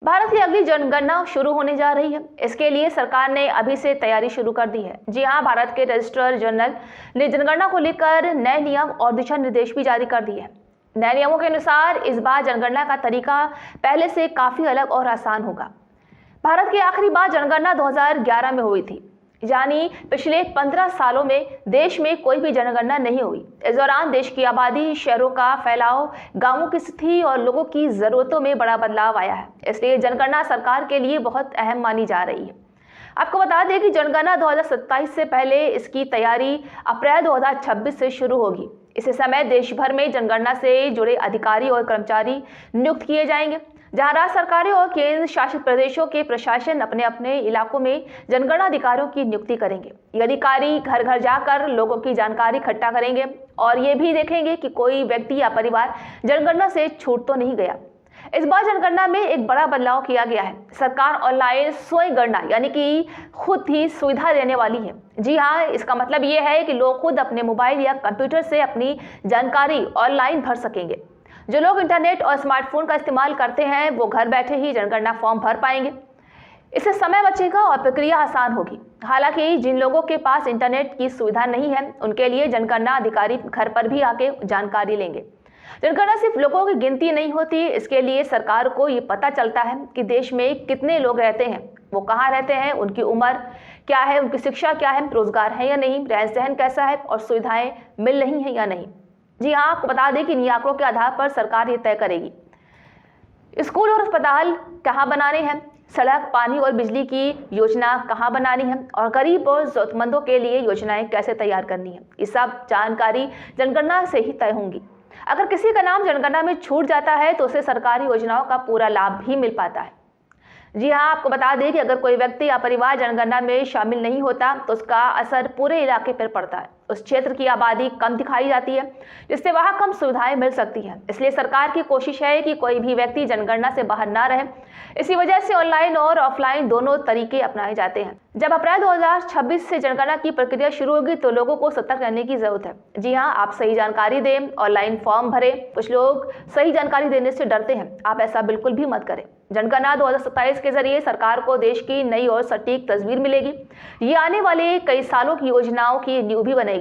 भारत की अगली जनगणना शुरू होने जा रही है। इसके लिए सरकार ने अभी से तैयारी शुरू कर दी है। जी हां, भारत के रजिस्ट्रार जनरल ने जनगणना को लेकर नए नियम और दिशा निर्देश भी जारी कर दिए हैं। नए नियमों के अनुसार इस बार जनगणना का तरीका पहले से काफी अलग और आसान होगा। भारत की आखिरी बार जनगणना 2011 में हुई थी, यानी पिछले 15 सालों में देश में कोई भी जनगणना नहीं हुई। इस दौरान देश की आबादी, शहरों का फैलाव, गांवों की स्थिति और लोगों की जरूरतों में बड़ा बदलाव आया है। इसलिए जनगणना सरकार के लिए बहुत अहम मानी जा रही है। आपको बता दें कि जनगणना 2027 से पहले इसकी तैयारी अप्रैल 2026 से शुरू होगी। इसी समय देश भर में जनगणना से जुड़े अधिकारी और कर्मचारी नियुक्त किए जाएंगे, जहां राज्य सरकारें और केंद्र शासित प्रदेशों के प्रशासन अपने अपने इलाकों में जनगणना अधिकारियों की नियुक्ति करेंगे। ये अधिकारी घर घर जाकर लोगों की जानकारी इकट्ठा करेंगे और ये भी देखेंगे कि कोई व्यक्ति या परिवार जनगणना से छूट तो नहीं गया। इस बार जनगणना में एक बड़ा बदलाव किया गया है। सरकार ऑनलाइन स्वयं गणना यानी कि खुद ही सुविधा देने वाली है। जी हाँ, इसका मतलब ये है कि लोग खुद अपने मोबाइल या कंप्यूटर से अपनी जानकारी ऑनलाइन भर सकेंगे। जो लोग इंटरनेट और स्मार्टफोन का इस्तेमाल करते हैं वो घर बैठे ही जनगणना फॉर्म भर पाएंगे। इससे समय बचेगा और प्रक्रिया आसान होगी। हालांकि जिन लोगों के पास इंटरनेट की सुविधा नहीं है उनके लिए जनगणना अधिकारी घर पर भी आके जानकारी लेंगे। जनगणना सिर्फ लोगों की गिनती नहीं होती, इसके लिए सरकार को ये पता चलता है कि देश में कितने लोग रहते हैं, वो कहाँ रहते हैं, उनकी उम्र क्या है, उनकी शिक्षा क्या है, रोजगार है या नहीं, रहन सहन कैसा है और सुविधाएं मिल रही हैं या नहीं। जी हाँ, आपको बता दें कि इन आंकड़ों के आधार पर सरकार ये तय करेगी स्कूल और अस्पताल कहाँ बनाने हैं, सड़क, पानी और बिजली की योजना कहाँ बनानी है और गरीब और जरूरतमंदों के लिए योजनाएं कैसे तैयार करनी है। ये सब जानकारी जनगणना से ही तय होंगी। अगर किसी का नाम जनगणना में छूट जाता है तो उसे सरकारी योजनाओं का पूरा लाभ भी मिल पाता है। जी हाँ, आपको बता दें कि अगर कोई व्यक्ति या परिवार जनगणना में शामिल नहीं होता तो उसका असर पूरे इलाके पर पड़ता है। उस क्षेत्र की आबादी कम दिखाई जाती है, जिससे वहां कम सुविधाएं मिल सकती हैं। इसलिए सरकार की कोशिश है कि कोई भी व्यक्ति जनगणना से बाहर ना रहे। इसी वजह से ऑनलाइन और ऑफलाइन दोनों तरीके अपनाए जाते हैं। जब अप्रैल 2026 से जनगणना की प्रक्रिया शुरू होगी तो लोगों को सतर्क रहने की जरूरत है। जी हाँ, आप सही जानकारी दें, ऑनलाइन फॉर्म भरें। कुछ लोग सही जानकारी देने से डरते हैं, आप ऐसा बिल्कुल भी मत करें। जनगणना 2027 के जरिए सरकार को देश की नई और सटीक तस्वीर मिलेगी। ये आने वाले कई सालों की योजनाओं की नींव भी बनेगी।